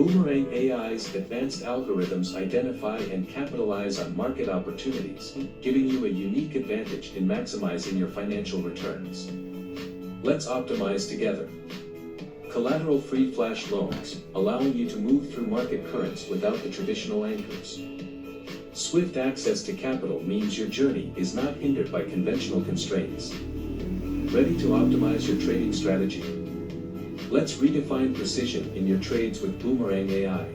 Boomerang AI's advanced algorithms identify and capitalize on market opportunities, giving you a unique advantage in maximizing your financial returns. Let's optimize together. Collateral-free flash loans, allowing you to move through market currents without the traditional anchors. Swift access to capital means your journey is not hindered by conventional constraints. Ready to optimize your trading strategy? Let's redefine precision in your trades with Boomerang AI.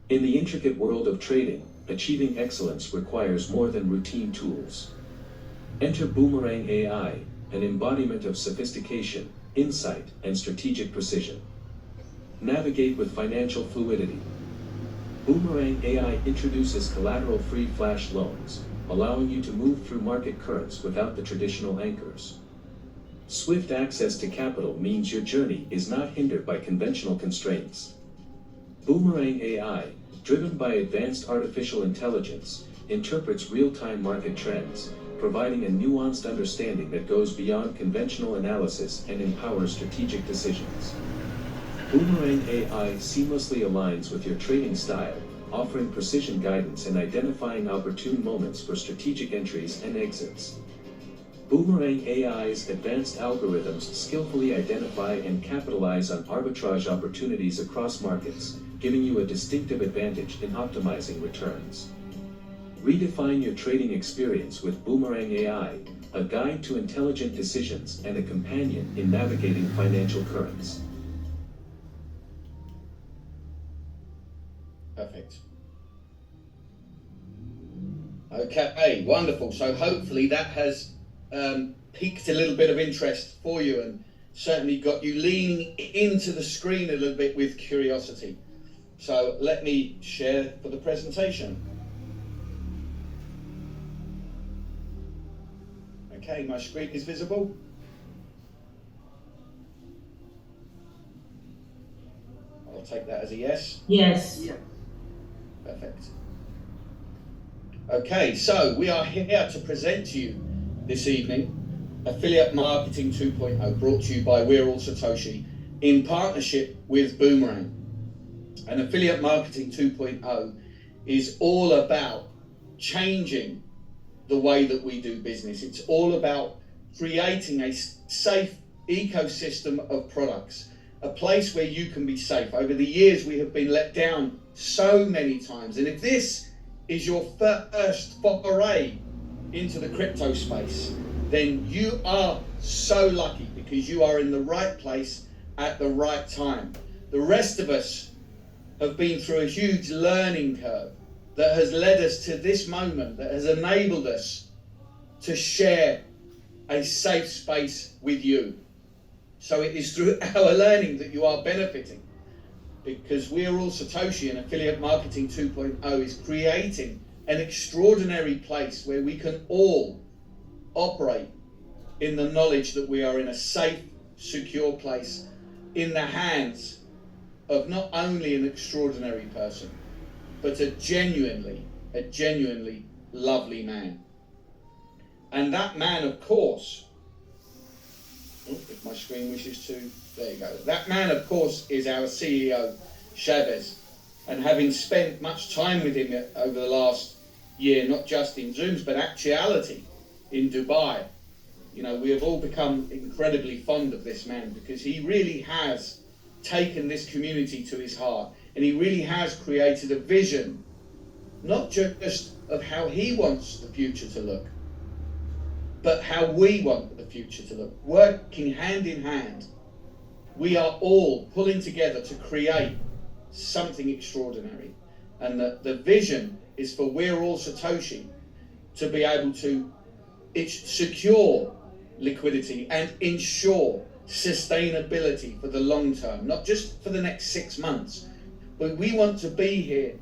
In the intricate world of trading, achieving excellence requires more than routine tools. Enter Boomerang AI, an embodiment of sophistication, insight, and strategic precision. Navigate with financial fluidity. Boomerang AI introduces collateral-free flash loans, allowing you to move through market currents without the traditional anchors. Swift access to capital means your journey is not hindered by conventional constraints. Boomerang AI, driven by advanced artificial intelligence, interprets real-time market trends, providing a nuanced understanding that goes beyond conventional analysis and empowers strategic decisions. Boomerang AI seamlessly aligns with your trading style, offering precision guidance and identifying opportune moments for strategic entries and exits. Boomerang AI's advanced algorithms skillfully identify and capitalize on arbitrage opportunities across markets, giving you a distinctive advantage in optimizing returns. Redefine your trading experience with Boomerang AI, a guide to intelligent decisions and a companion in navigating financial currents. Perfect. Okay, wonderful. So hopefully that has piqued a little bit of interest for you and certainly got you leaning into the screen a little bit with curiosity. So let me share for the presentation. Okay, my screen is visible. I'll take that as a yes. Yes. Yeah. Perfect. Okay, so we are here to present to you this evening Affiliate Marketing 2.0, brought to you by We're All Satoshi in partnership with Boomerang. And Affiliate Marketing 2.0 is all about changing the way that we do business. It's all about creating a safe ecosystem of products, a place where you can be safe. Over the years, we have been let down so many times. And if this is your first foray into the crypto space, then you are so lucky because you are in the right place at the right time. The rest of us have been through a huge learning curve that has led us to this moment, that has enabled us to share a safe space with you. So it is through our learning that you are benefiting, because We're All Satoshi and Affiliate Marketing 2.0 is creating an extraordinary place where we can all operate in the knowledge that we are in a safe, secure place in the hands of not only an extraordinary person, but a genuinely lovely man. And that man, of course, if my screen wishes to, there you go. That man, of course, is our CEO, Chavez. And having spent much time with him over the last year, not just in Zooms, but actuality in Dubai, you know, we have all become incredibly fond of this man because he really has taken this community to his heart, and he really has created a vision, not just of how he wants the future to look, but how we want the future to look. Working hand in hand, we are all pulling together to create something extraordinary. And the vision is for We're All Satoshi to be able to secure liquidity and ensure sustainability for the long term, not just for the next 6 months, but we want to be here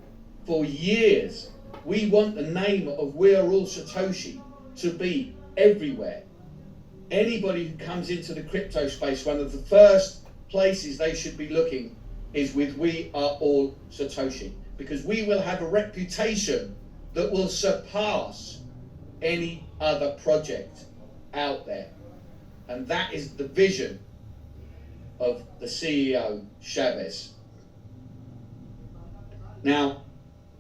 for years. We want the name of We're All Satoshi to be everywhere, anybody who comes into the crypto space, one of the first places they should be looking is with We Are All Satoshi, because we will have a reputation that will surpass any other project out there. And that is the vision of the CEO, Chavez. Now,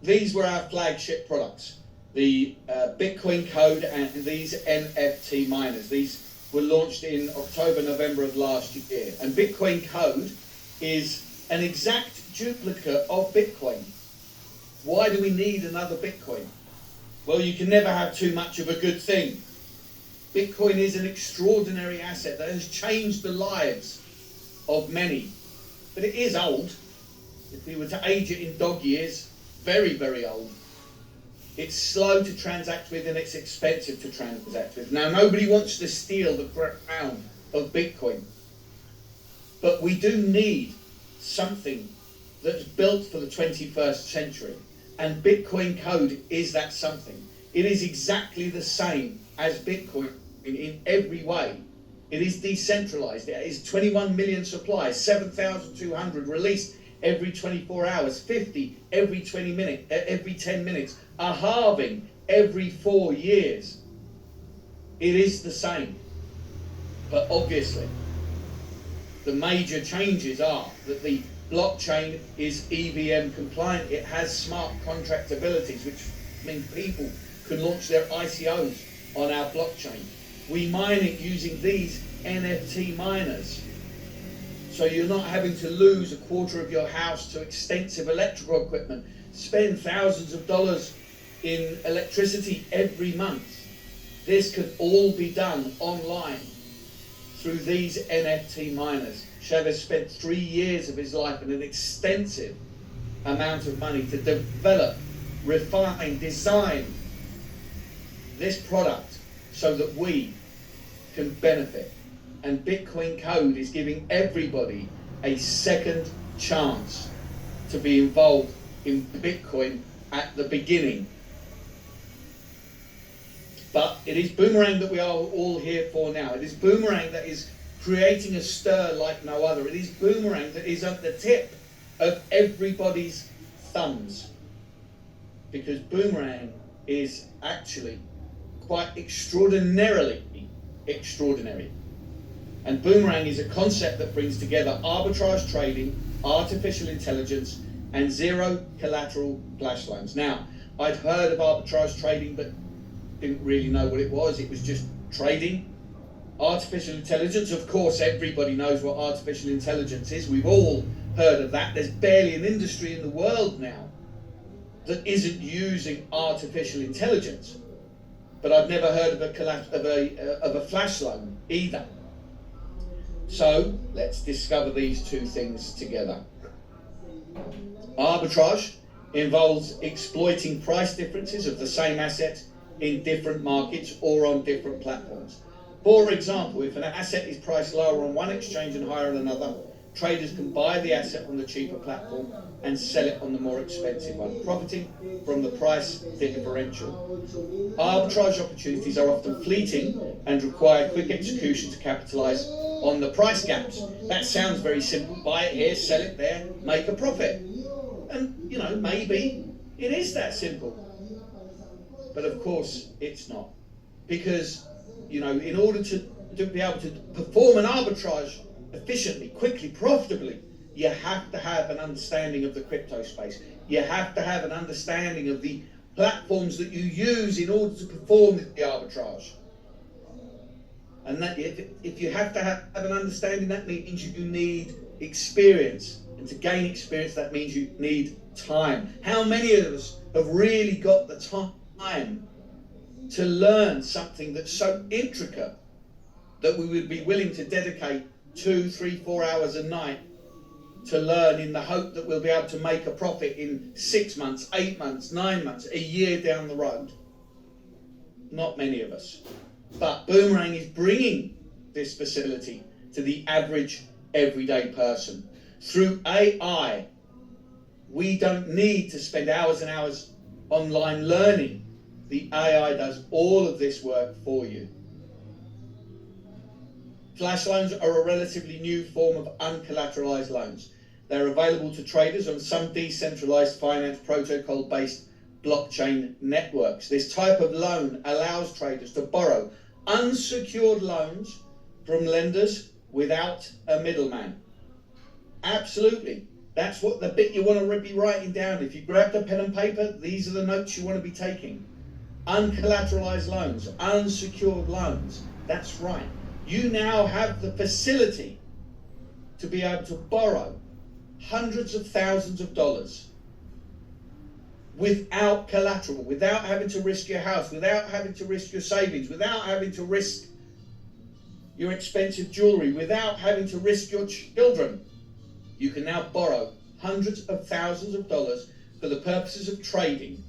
these were our flagship products, the Bitcoin Code and these NFT miners. These were launched in October, November of last year. And Bitcoin Code is an exact duplicate of Bitcoin. Why do we need another Bitcoin? Well, you can never have too much of a good thing. Bitcoin is an extraordinary asset that has changed the lives of many. But it is old. If we were to age it in dog years, very, very old. It's slow to transact with and it's expensive to transact with. Now, nobody wants to steal the crown of Bitcoin. But we do need something that's built for the 21st century. And Bitcoin Code is that something. It is exactly the same as Bitcoin in every way. It is decentralized. It is 21 million supplies, 7,200 released every 24 hours, 50 every 20 minutes, every 10 minutes, a halving every 4 years. It is the same. But obviously, the major changes are that the blockchain is EVM compliant. It has smart contract abilities, which means people can launch their ICOs on our blockchain. We mine it using these NFT miners. So you're not having to lose a quarter of your house to extensive electrical equipment, spend thousands of dollars in electricity every month. This can all be done online through these NFT miners. Chavez spent 3 years of his life and an extensive amount of money to develop, refine, design this product so that we can benefit. And Bitcoin Code is giving everybody a second chance to be involved in Bitcoin at the beginning. But it is Boomerang that we are all here for now. It is Boomerang that is creating a stir like no other. It is Boomerang that is at the tip of everybody's thumbs. Because Boomerang is actually quite extraordinarily extraordinary. And Boomerang is a concept that brings together arbitrage trading, artificial intelligence, and zero collateral flash loans. Now, I'd heard of arbitrage trading, but didn't really know what it was. It was just trading. Artificial intelligence, of course, everybody knows what artificial intelligence is. We've all heard of that. There's barely an industry in the world now that isn't using artificial intelligence. But I've never heard of a flash loan either. So let's discover these two things together. Arbitrage involves exploiting price differences of the same asset in different markets or on different platforms. For example, if an asset is priced lower on one exchange and higher on another, traders can buy the asset on the cheaper platform and sell it on the more expensive one, profiting from the price differential. Arbitrage opportunities are often fleeting and require quick execution to capitalize on the price gaps. That sounds very simple. Buy it here, sell it there, make a profit. And, maybe it is that simple. But of course, it's not. Because, in order to be able to perform an arbitrage efficiently, quickly, profitably, you have to have an understanding of the crypto space. You have to have an understanding of the platforms that you use in order to perform the arbitrage. And that if you have to have an understanding, that means you need experience. And to gain experience, that means you need time. How many of us have really got the time to learn something that's so intricate that we would be willing to dedicate 2, 3, 4 hours a night to learn in the hope that we'll be able to make a profit in 6 months, 8 months, 9 months, a year down the road? Not many of us. But Boomerang is bringing this facility to the average everyday person. Through AI, we don't need to spend hours and hours online learning. The AI does all of this work for you. Flash loans are a relatively new form of uncollateralized loans. They're available to traders on some decentralized finance protocol-based blockchain networks. This type of loan allows traders to borrow unsecured loans from lenders without a middleman. Absolutely. That's what the bit you want to be writing down. If you grab the pen and paper, these are the notes you want to be taking. Uncollateralized loans, unsecured loans. That's right. You now have the facility to be able to borrow hundreds of thousands of dollars without collateral, without having to risk your house, without having to risk your savings, without having to risk your expensive jewelry, without having to risk your children. You can now borrow hundreds of thousands of dollars for the purposes of trading,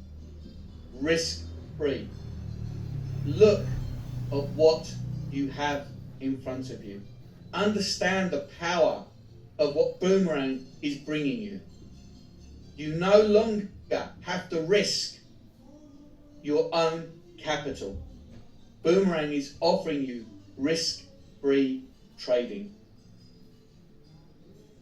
risk-free. Look at what you have in front of you. Understand the power of what Boomerang is bringing you. You no longer have to risk your own capital. Boomerang is offering you risk-free trading.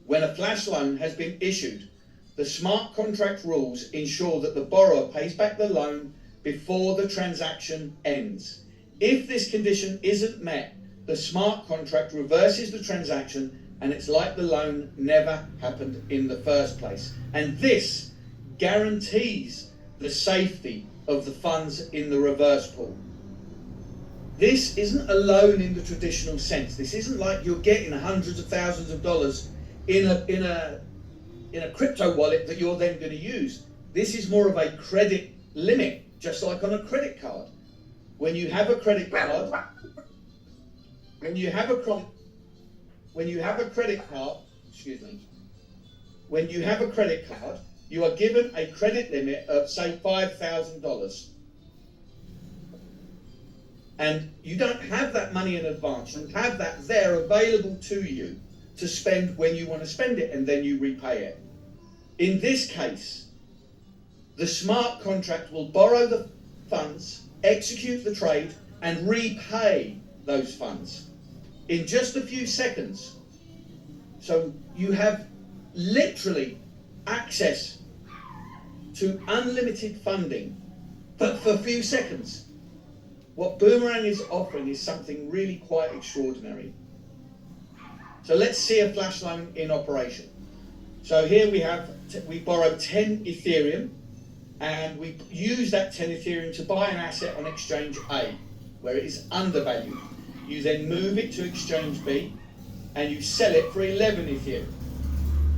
When a flash loan has been issued, the smart contract rules ensure that the borrower pays back the loan before the transaction ends. If this condition isn't met, the smart contract reverses the transaction and it's like the loan never happened in the first place. And this guarantees the safety of the funds in the reverse pool. This isn't a loan in the traditional sense. This isn't like you're getting hundreds of thousands of dollars in a crypto wallet that you're then going to use. This is more of a credit limit, just like on a credit card. When you have a credit card, when you have a credit card, you are given a credit limit of say $5,000. And you don't have that money in advance. You have that there available to you to spend when you want to spend it, and then you repay it. In this case, the smart contract will borrow the funds, execute the trade, and repay those funds in just a few seconds. So you have literally access to unlimited funding, but for a few seconds. What Boomerang is offering is something really quite extraordinary. So let's see a flash loan in operation. So here we borrow 10 Ethereum, and we use that 10 Ethereum to buy an asset on exchange A, where it is undervalued. You then move it to exchange B, and you sell it for 11 Ethereum.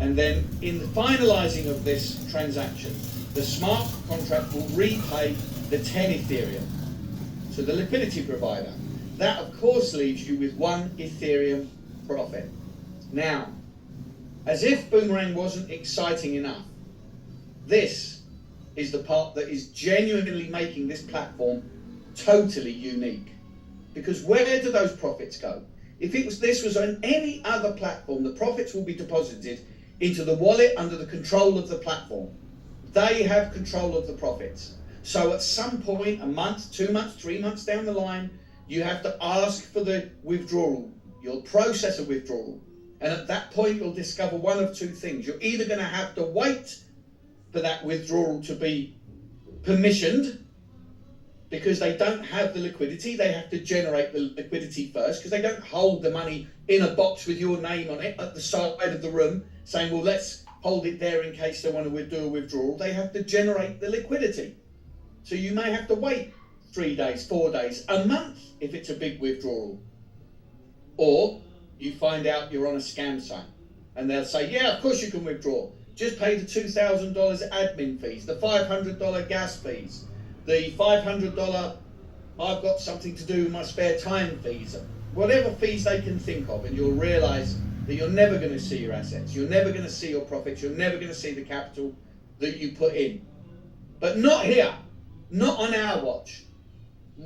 And then in the finalizing of this transaction, the smart contract will repay the 10 Ethereum to the liquidity provider. That of course leaves you with 1 Ethereum profit. Now, as if Boomerang wasn't exciting enough, this is the part that is genuinely making this platform totally unique. Because where do those profits go? If this was on any other platform, the profits will be deposited into the wallet under the control of the platform. They have control of the profits. So at some point, a month, 2 months, 3 months down the line, you have to ask for the withdrawal. You'll process a withdrawal. And at that point, you'll discover one of two things. You're either going to have to wait for that withdrawal to be permissioned, because they don't have the liquidity. They have to generate the liquidity first, because they don't hold the money in a box with your name on it at the side of the room saying, well, let's hold it there in case they want to do a withdrawal. They have to generate the liquidity. So you may have to wait 3 days, 4 days, a month if it's a big withdrawal. Or you find out you're on a scam site and they'll say, yeah, of course you can withdraw. Just pay the $2,000 admin fees, the $500 gas fees, the $500 I've got something to do with my spare time fees, whatever fees they can think of, and you'll realise that you're never going to see your assets, you're never going to see your profits, you're never going to see the capital that you put in. But not here, not on our watch.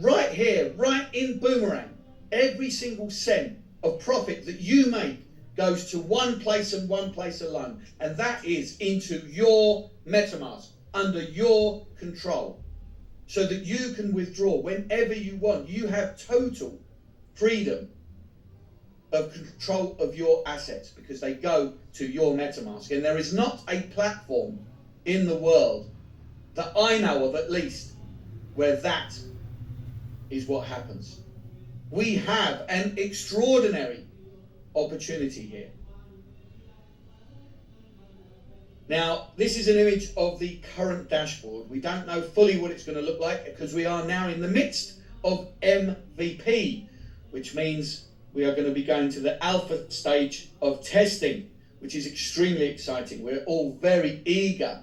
Right here, right in Boomerang, every single cent of profit that you make goes to one place and one place alone, and that is into your MetaMask, under your control, so that you can withdraw whenever you want. You have total freedom of control of your assets because they go to your MetaMask. And there is not a platform in the world that I know of, at least, where that is what happens. We have an extraordinary opportunity here. Now, this is an image of the current dashboard. We don't know fully what it's going to look like because we are now in the midst of MVP, which means we are going to be going to the alpha stage of testing, which is extremely exciting. We're all very eager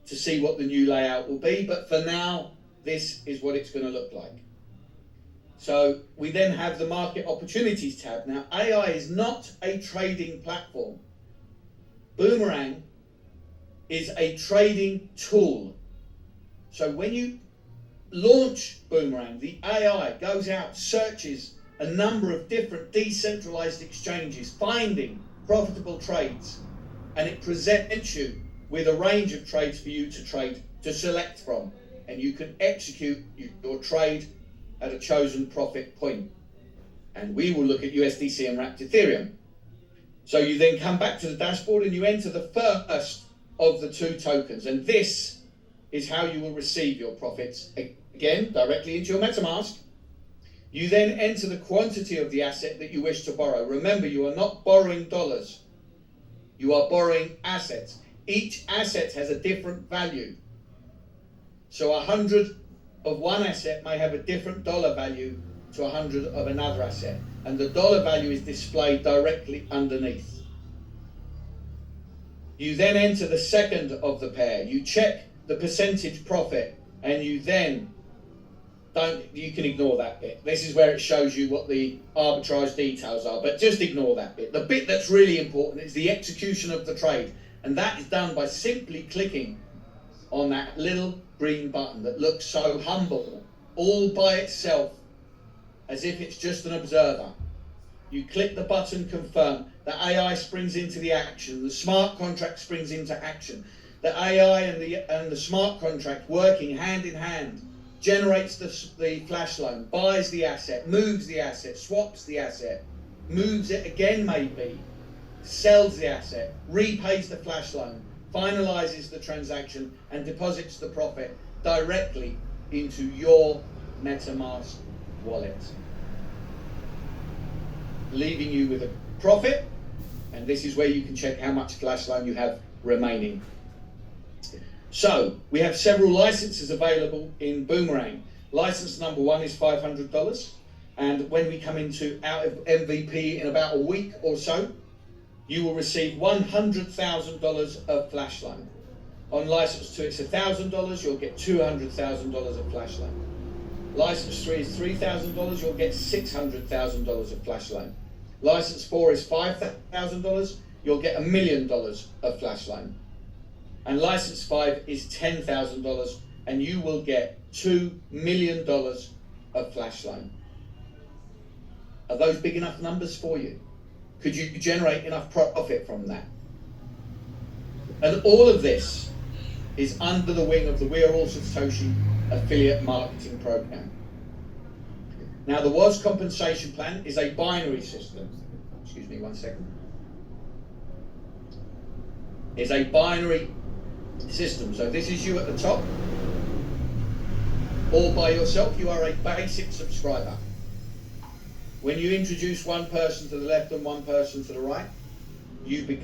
to see what the new layout will be, but for now, this is what it's going to look like. So we then have the market opportunities tab. Now, AI is not a trading platform. Boomerang is a trading tool. So when you launch Boomerang, the AI goes out, searches a number of different decentralized exchanges, finding profitable trades, and it presents you with a range of trades for you to trade, to select from, and you can execute your trade at a chosen profit point. And we will look at USDC and wrapped Ethereum. So you then come back to the dashboard and you enter the first of the two tokens, and this is how you will receive your profits, again directly into your MetaMask. You then enter the quantity of the asset that you wish to borrow. Remember, you are not borrowing dollars, you are borrowing assets. Each asset has a different value, so 100 of one asset may have a different dollar value to 100 of another asset, and the dollar value is displayed directly underneath. You then enter the second of the pair. You check the percentage profit, and you then you can ignore that bit. This is where it shows you what the arbitrage details are, but just ignore that bit. The bit that's really important is the execution of the trade, and that is done by simply clicking on that little green button that looks so humble, all by itself, as if it's just an observer. You click the button confirm, the AI springs into the action, the smart contract springs into action. The AI and the smart contract working hand in hand generates the flash loan, buys the asset, moves the asset, swaps the asset, moves it again maybe, sells the asset, repays the flash loan, finalizes the transaction and deposits the profit directly into your MetaMask wallet, leaving you with a profit. And this is where you can check how much flash loan you have remaining. So we have several licenses available in Boomerang. License number 1 is $500, and when we come into out of MVP in about a week or so, you will receive $100,000 of flash loan. On license 2 it's $1,000, you'll get $200,000 of flash loan. License 3 is $3,000, you'll get $600,000 of flash loan. License 4 is $5,000, you'll get $1 million of flash loan. And license 5 is $10,000, and you will get $2 million of flash loan. Are those big enough numbers for you? Could you generate enough profit from that? And all of this is under the wing of the We Are All Satoshi affiliate marketing program. Now, the WOZ compensation plan is a binary system. Excuse me 1 second. It's a binary system. So this is you at the top. All by yourself, you are a basic subscriber. When you introduce one person to the left and one person to the right,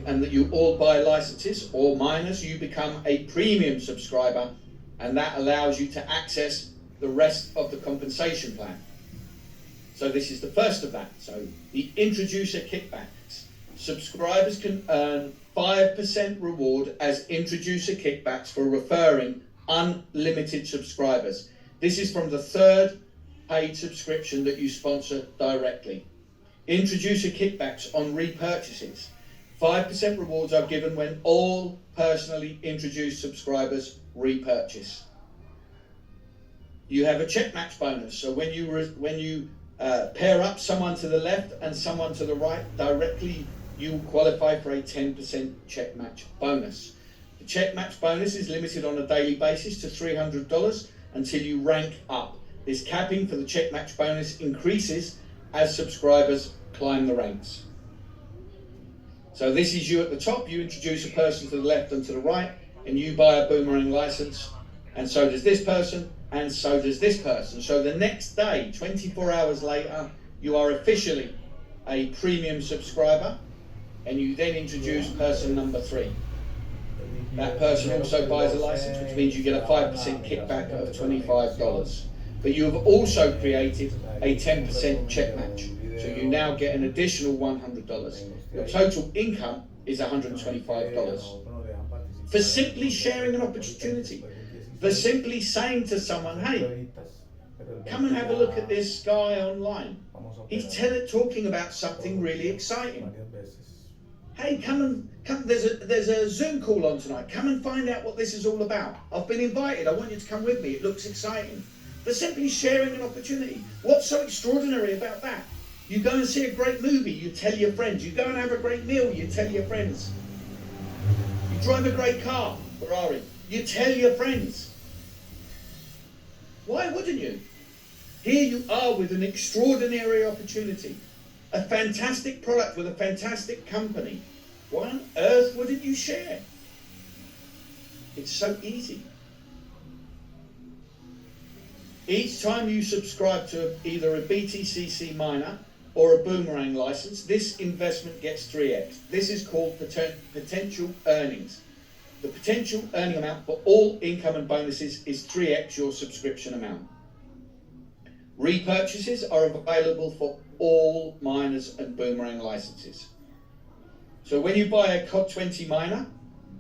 and that you all buy licenses or miners, you become a premium subscriber, and that allows you to access the rest of the compensation plan. So this is the first of that. So the introducer kickbacks. Subscribers can earn 5% reward as introducer kickbacks for referring unlimited subscribers. This is from the third paid subscription that you sponsor directly. Introducer kickbacks on repurchases. 5% rewards are given when all personally introduced subscribers repurchase. You have a check match bonus. So when you pair up someone to the left and someone to the right directly, you qualify for a 10% check match bonus. The check match bonus is limited on a daily basis to $300 until you rank up. This capping for the check match bonus increases as subscribers climb the ranks. So this is you at the top. You introduce a person to the left and to the right, and you buy a Boomerang license, and so does this person, and so does this person. So the next day, 24 hours later, you are officially a premium subscriber, and you then introduce person number 3. That person also buys a license, which means you get a 5% kickback of $25. But you have also created a 10% check match. So you now get an additional $100. Your total income is $125. For simply sharing an opportunity. For simply saying to someone, hey, come and have a look at this guy online. He's talking about something really exciting. Hey, come, there's a Zoom call on tonight. Come and find out what this is all about. I've been invited. I want you to come with me. It looks exciting. But simply sharing an opportunity. What's so extraordinary about that? You go and see a great movie, you tell your friends. You go and have a great meal, you tell your friends. You drive a great car, Ferrari, you tell your friends. Why wouldn't you? Here you are with an extraordinary opportunity. A fantastic product with a fantastic company. Why on earth wouldn't you share? It's so easy. Each time you subscribe to either a BTCC miner or a Boomerang license, this investment gets 3x. This is called potential earnings. The potential earning amount for all income and bonuses is 3x your subscription amount. Repurchases are available for all miners and Boomerang licenses. So when you buy a COD20 miner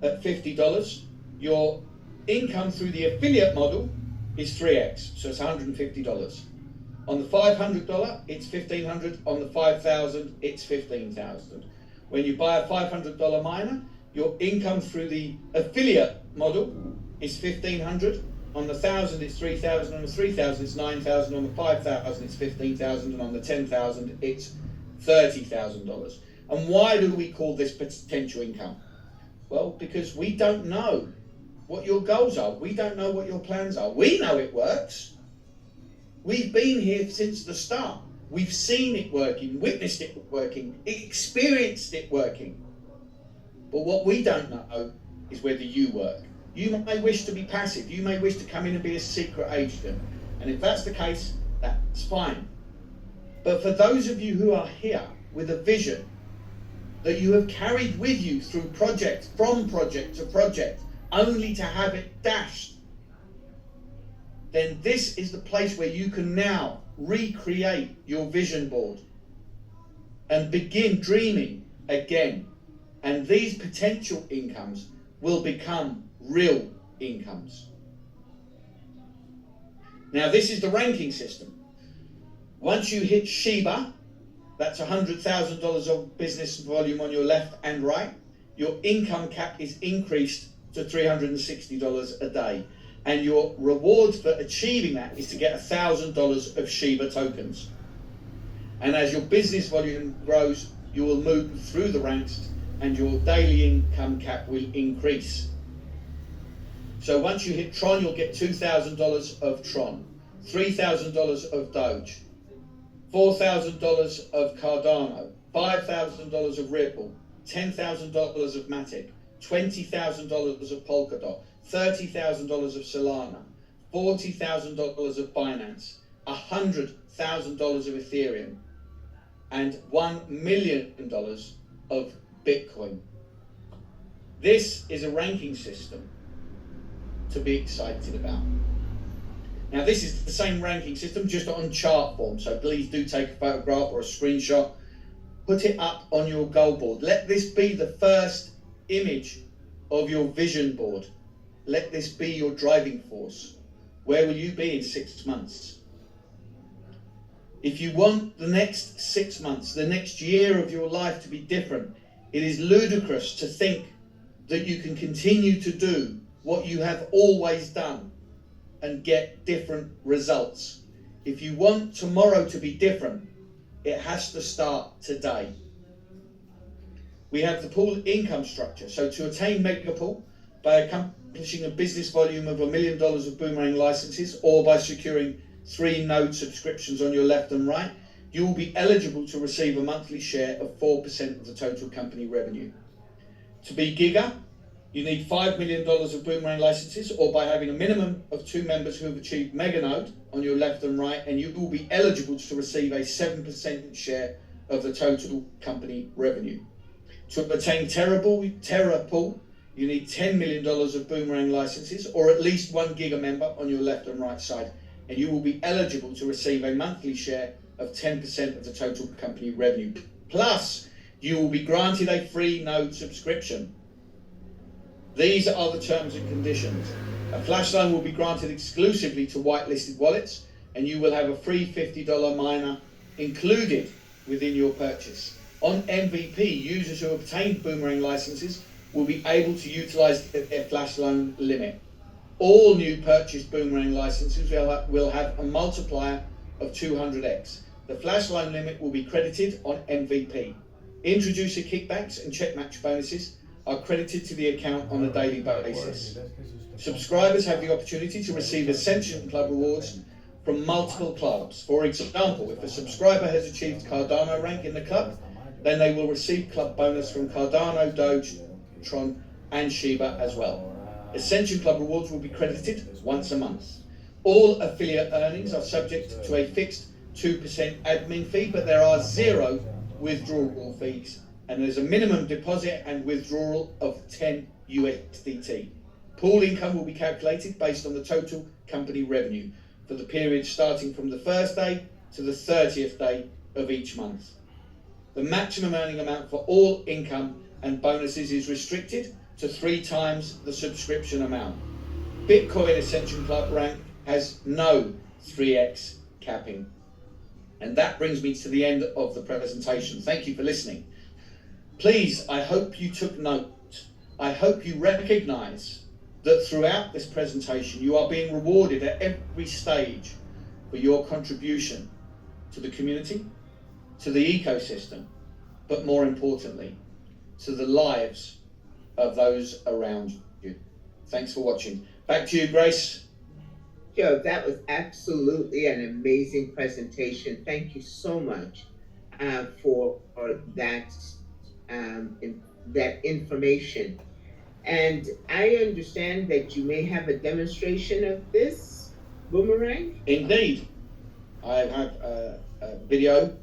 at $50, your income through the affiliate model is 3x, so it's $150. On the $500, it's $1,500. On the $5,000, it's $15,000. When you buy a $500 miner, your income through the affiliate model is $1,500. On the 1,000, it's $3,000. On the 3,000, it's $9,000. On the 5,000, it's $15,000. And on the 10,000, it's $30,000. And why do we call this potential income? Well, because we don't know what your goals are. We don't know what your plans are. We know it works. We've been here since the start. We've seen it working, witnessed it working, experienced it working. But what we don't know is whether you work. You may wish to be passive. You may wish to come in and be a secret agent. And if that's the case, that's fine. But for those of you who are here with a vision that you have carried with you through project, from project to project, only to have it dashed, then this is the place where you can now recreate your vision board and begin dreaming again. And these potential incomes will become real incomes. Now, this is the ranking system. Once you hit Sheba, that's $100,000 of business volume on your left and right, your income cap is increased to $360 a day. And your reward for achieving that is to get $1,000 of Sheba tokens. And as your business volume grows, you will move through the ranks and your daily income cap will increase. So once you hit Tron, you'll get $2,000 of Tron, $3,000 of Doge, $4,000 of Cardano, $5,000 of Ripple, $10,000 of Matic, $20,000 of Polkadot, $30,000 of Solana, $40,000 of Binance, $100,000 of Ethereum, and $1 million of Bitcoin. This is a ranking system to be excited about. Now, this is the same ranking system, just on chart form, so please do take a photograph or a screenshot. Put it up on your goal board. Let this be the first image of your vision board. Let this be your driving force. Where will you be in 6 months? If you want the next 6 months, the next year of your life to be different, it is ludicrous to think that you can continue to do what you have always done and get different results. If you want tomorrow to be different, it has to start today. We have the pool income structure. So to attain mega pool by accomplishing a business volume of $1 million of Boomerang licenses, or by securing 3 node subscriptions on your left and right, you will be eligible to receive a monthly share of 4% of the total company revenue. To be Giga, you need $5 million of Boomerang licenses, or by having a minimum of 2 members who have achieved Mega Node on your left and right, and you will be eligible to receive a 7% share of the total company revenue. To obtain Terra Pool, you need $10 million of Boomerang licenses, or at least 1 Giga member on your left and right side, and you will be eligible to receive a monthly share of 10% of the total company revenue. Plus, you will be granted a free node subscription. These are the terms and conditions. A flash loan will be granted exclusively to whitelisted wallets, and you will have a free $50 miner included within your purchase. On MVP, users who obtain Boomerang licenses will be able to utilize their flash loan limit. All new purchased Boomerang licenses will have a multiplier of 200x. The flash loan limit will be credited on MVP. Introducer kickbacks and check match bonuses are credited to the account on a daily basis. Subscribers have the opportunity to receive Ascension Club rewards from multiple clubs. For example, if a subscriber has achieved Cardano rank in the club, then they will receive club bonus from Cardano, Doge, Tron, and Shiba as well. Ascension Club rewards will be credited once a month. All affiliate earnings are subject to a fixed 2% admin fee, but there are 0 withdrawal fees, and there's a minimum deposit and withdrawal of 10 USDT. Pool income will be calculated based on the total company revenue for the period starting from the first day to the 30th day of each month. The maximum earning amount for all income and bonuses is restricted to 3 times the subscription amount. Bitcoin Ascension Club rank has no 3x capping. And that brings me to the end of the presentation. Thank you for listening. Please, I hope you took note. I hope you recognize that throughout this presentation, you are being rewarded at every stage for your contribution to the community, to the ecosystem, but more importantly, to the lives of those around you. Thanks for watching. Back to you, Grace. Joe, that was absolutely an amazing presentation. Thank you so much for that information. And I understand that you may have a demonstration of this Boomerang? Indeed. I have a video.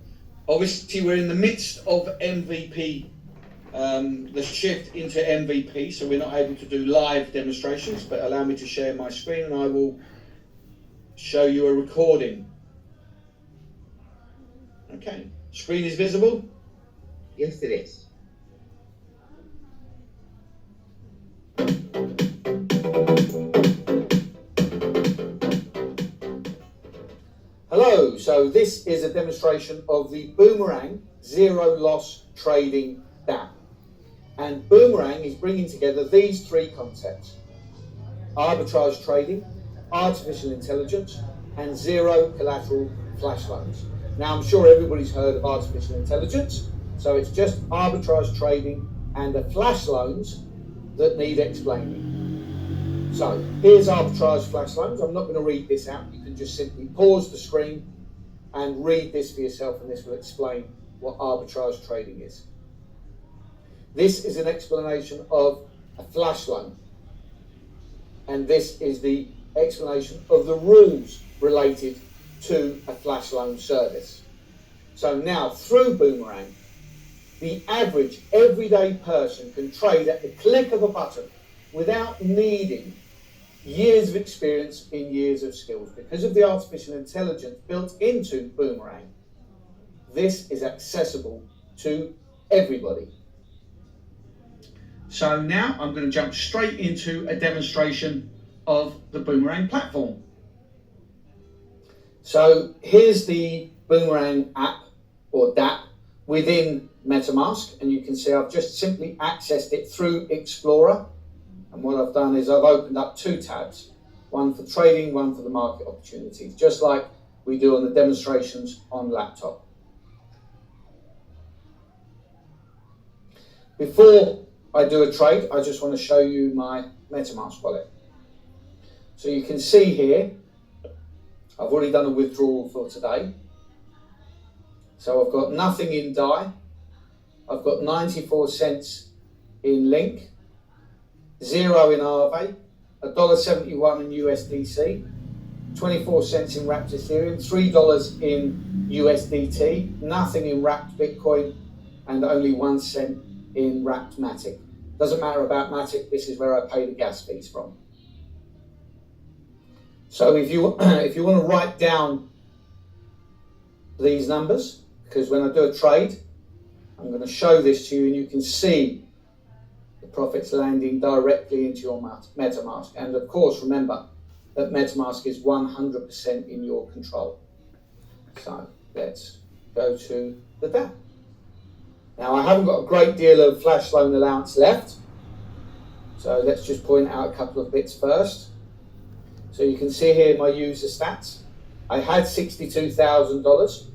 Obviously, we're in the midst of MVP, the shift into MVP, so we're not able to do live demonstrations, but allow me to share my screen and I will show you a recording. Okay, screen is visible? Yes, it is. Hello, so this is a demonstration of the Boomerang Zero Loss Trading DApp. And Boomerang is bringing together these 3 concepts: arbitrage trading, artificial intelligence, and zero collateral flash loans. Now, I'm sure everybody's heard of artificial intelligence, so it's just arbitrage trading and the flash loans that need explaining. So here's arbitrage flash loans. I'm not going to read this out. You can just simply pause the screen and read this for yourself, and this will explain what arbitrage trading is. This is an explanation of a flash loan, and this is the explanation of the rules related to a flash loan service. So now, through Boomerang, the average everyday person can trade at the click of a button without needing years of experience in years of skills. Because of the artificial intelligence built into Boomerang, this is accessible to everybody. So now I'm going to jump straight into a demonstration of the Boomerang platform. So here's the Boomerang app or DApp within MetaMask, and you can see I've just simply accessed it through Explorer, and what I've done is I've opened up 2 tabs, one for trading, one for the market opportunities, just like we do on the demonstrations on laptop. Before I do a trade, I just want to show you my MetaMask wallet. So you can see here, I've already done a withdrawal for today. So I've got nothing in DAI. I've got 94 cents in Link, 0 in Aave, $1.71 in USDC, 24 cents in wrapped Ethereum, $3 in USDT, nothing in wrapped Bitcoin, and only 1 cent in wrapped Matic. Doesn't matter about Matic, this is where I pay the gas fees from. So if you want to write down these numbers, because when I do a trade, I'm going to show this to you and you can see the profits landing directly into your MetaMask. And of course, remember that MetaMask is 100% in your control. So let's go to the DApp. Now I haven't got a great deal of flash loan allowance left. So let's just point out a couple of bits first. So you can see here my user stats. I had $62,000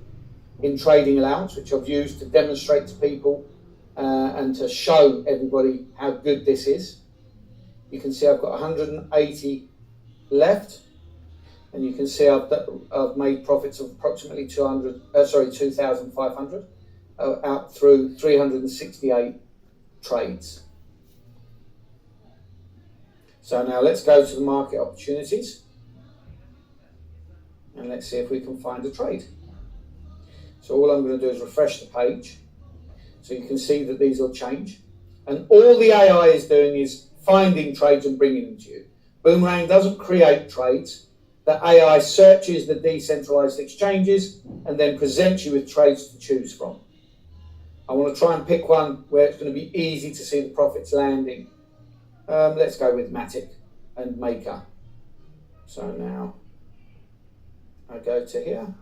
in trading allowance, which I've used to demonstrate to people and to show everybody how good this is. You can see I've got 180 left, and you can see I've made profits of approximately 2,500 out through 368 trades. So now let's go to the market opportunities and let's see if we can find a trade. So all I'm going to do is refresh the page so you can see that these will change. And all the AI is doing is finding trades and bringing them to you. Boomerang doesn't create trades. The AI searches the decentralized exchanges and then presents you with trades to choose from. I want to try and pick one where it's going to be easy to see the profits landing. Let's go with Matic and Maker. So now I go to here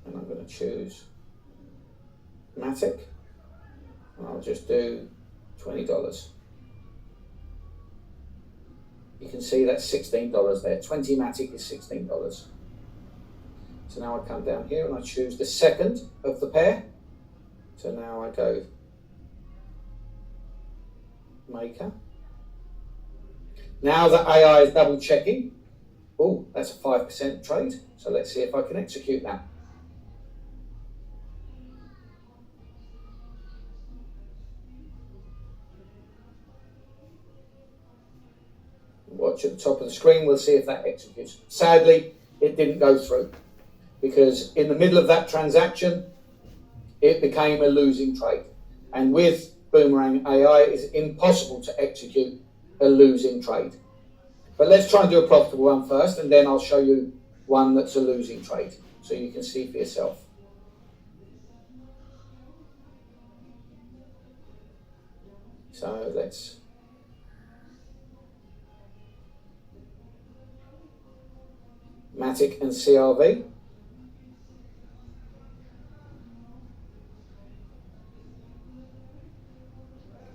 and I'm going to choose Matic and I'll just do $20. You can see that's $16 there. 20 Matic is $16. So now I come down here and I choose the second of the pair. So now I go Maker. Now that AI is double checking. Oh, that's a 5% trade. So let's see if I can execute that. Watch at the top of the screen, we'll see if that executes. Sadly, it didn't go through because in the middle of that transaction, it became a losing trade. And with Boomerang AI, it's impossible to execute a losing trade. But let's try and do a profitable one first, and then I'll show you one that's a losing trade, so you can see for yourself. So let's Matic and CRV.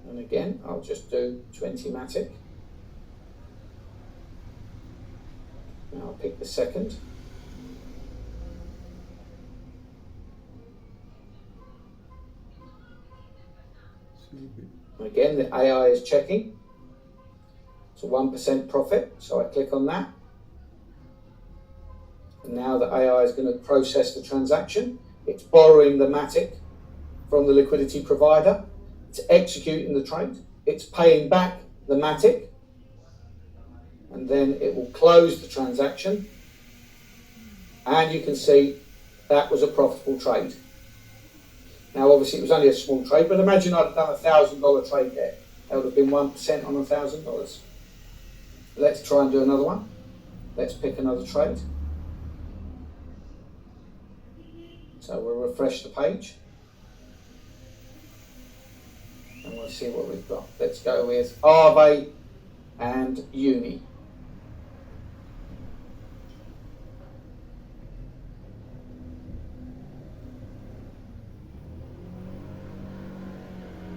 And again, I'll just do 20 Matic. Now I'll pick the second. Again, the AI is checking. It's a 1% profit, so I click on that. And now the AI is going to process the transaction. It's borrowing the Matic from the liquidity provider. It's executing the trade. It's paying back the Matic. And then it will close the transaction. And you can see that was a profitable trade. Now, obviously, it was only a small trade, but imagine I'd have done a $1,000 trade there. That would have been 1% on $1,000. Let's try and do another one. Let's pick another trade. So we'll refresh the page. And we'll see what we've got. Let's go with Aave and Uni.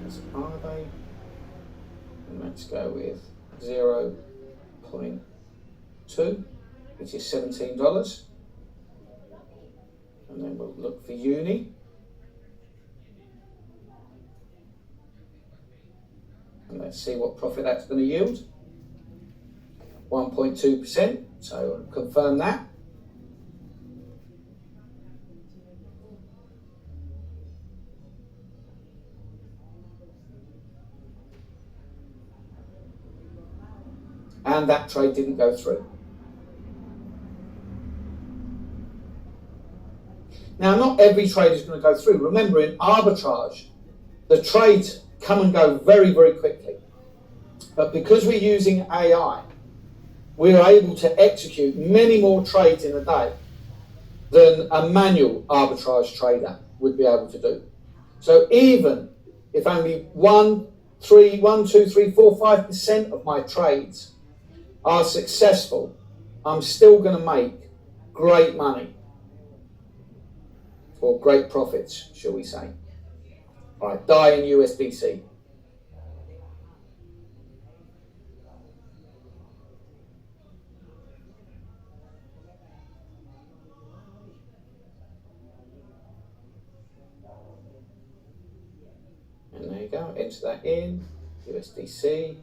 That's Aave. And let's go with 0.2, which is $17. And then we'll look for Uni. And let's see what profit that's going to yield. 1.2%, so I'll confirm that. and that trade didn't go through. Now, not every trade is going to go through. Remember, in arbitrage, the trades come and go very, very quickly. But because we're using AI, we're able to execute many more trades in a day than a manual arbitrage trader would be able to do. So even if only 5% of my trades are successful, I'm still going to make great money, or great profits, shall we say. All right, DAI and USDC. And there you go, enter that in, USDC,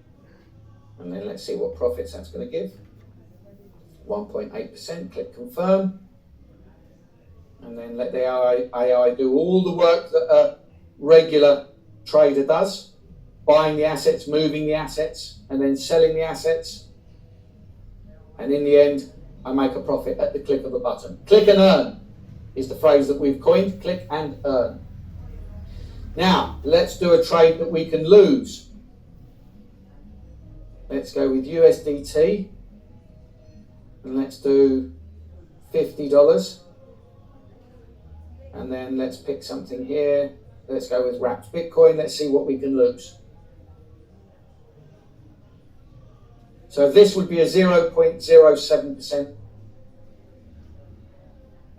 and then let's see what profits that's going to give. 1.8%, click confirm, and then let the AI do all the work that a regular trader does, buying the assets, moving the assets, and then selling the assets, and in the end, I make a profit at the click of a button. Click and earn is the phrase that we've coined, click and earn. Now, let's do a trade that we can lose. Let's go with USDT, and let's do $50. And then let's pick something here. Let's go with wrapped Bitcoin. Let's see what we can lose. So this would be a 0.07%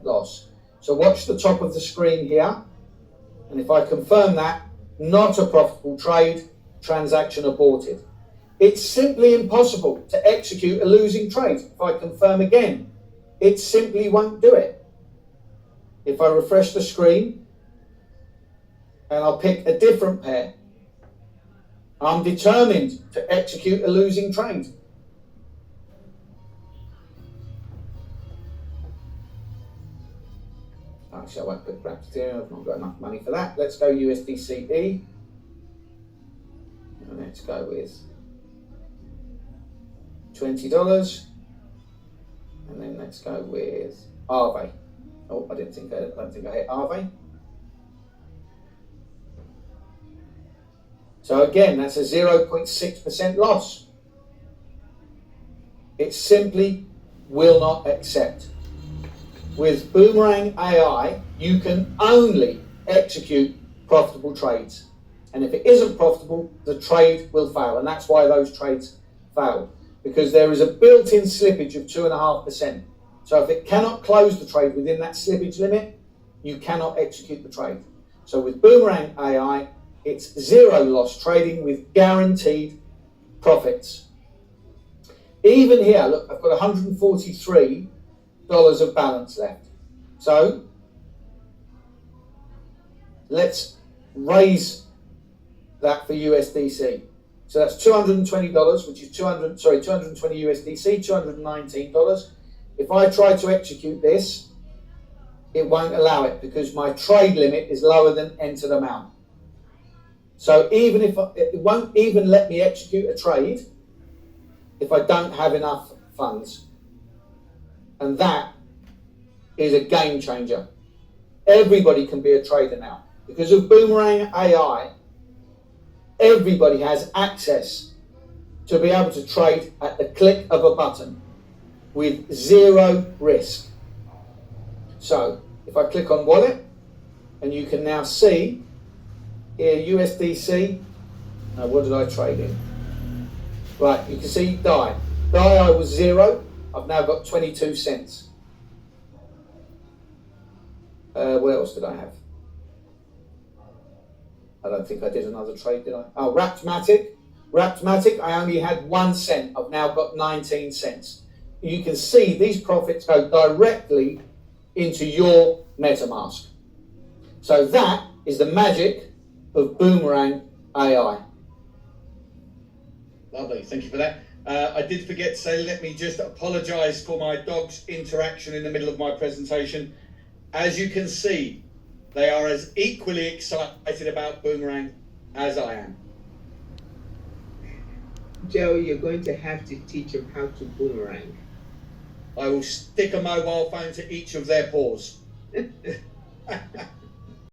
loss. So watch the top of the screen here. And if I confirm that, not a profitable trade, transaction aborted. It's simply impossible to execute a losing trade. If I confirm again, it simply won't do it. If I refresh the screen and I'll pick a different pair, I'm determined to execute a losing trade. Actually, I won't put wrapped here. I've not got enough money for that. Let's go USDCE. And let's go with $20. And then let's go with Aave. Oh, I don't think I hit Aave. So again, that's a 0.6% loss. It simply will not accept. With Boomerang AI, you can only execute profitable trades. And if it isn't profitable, the trade will fail. And that's why those trades fail. Because there is a built-in slippage of 2.5%. So if it cannot close the trade within that slippage limit, you cannot execute the trade. So with Boomerang AI, it's zero loss trading with guaranteed profits. Even here, look, I've got $143 of balance left. So let's raise that for USDC. So that's $220, which is 220 USDC, $219. If I try to execute this, it won't allow it because my trade limit is lower than entered amount. So even if it won't even let me execute a trade if I don't have enough funds. And that is a game changer. Everybody can be a trader now. Because of Boomerang AI, everybody has access to be able to trade at the click of a button with zero risk. So if I click on wallet, and you can now see here USDC, what did I trade in? Right, you can see DAI. DAI I was 0, I've now got 22 cents. What else did I have? I don't think I did another trade, did I? Oh, Wrapped-Matic, I only had 1 cent. I've now got 19 cents. You can see these profits go directly into your MetaMask. So that is the magic of Boomerang AI. Lovely, thank you for that. I did forget to say, let me just apologise for my dog's interaction in the middle of my presentation. As you can see, they are as equally excited about Boomerang as I am. Joe, you're going to have to teach them how to boomerang. I will stick a mobile phone to each of their paws.